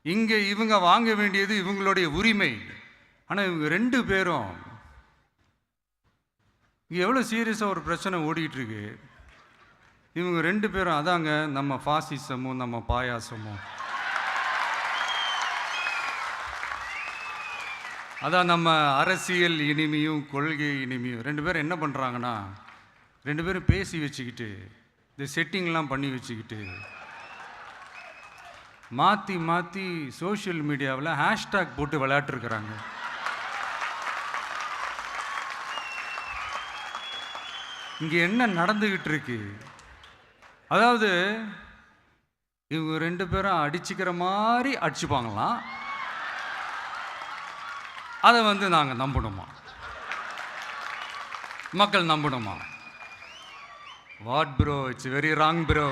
இங்கே இவங்க வாங்க வேண்டியது இவங்களுடைய உரிமை. ஆனால் இவங்க 2 பேரும் இங்கே எவ்வளோ சீரியஸாக ஒரு பிரச்சனை ஓடிட்டுருக்கு. இவங்க 2 பேரும் அதாங்க நம்ம ஃபாசிசமும் நம்ம பாயாசமும், அதான் நம்ம அரசியல் இனிமையும் கொள்கை இனிமையும். 2 பேரும் என்ன பண்ணுறாங்கன்னா, 2 பேரும் பேசி வச்சுக்கிட்டு இந்த செட்டிங்லாம் பண்ணி வச்சுக்கிட்டு மாற்றி மாற்றி சோஷியல் மீடியாவில் ஹேஷ்டேக் போட்டு விளையாட்டுருக்குறாங்க. இங்கே என்ன நடந்துக்கிட்டு இருக்கு? அதாவது இவங்க 2 பேரும் அடிச்சுக்கிற மாதிரி அடிச்சுப்பாங்களாம். அதை நாங்கள் நம்பணுமா? மக்கள் நம்பணுமா? What bro, it's very wrong bro.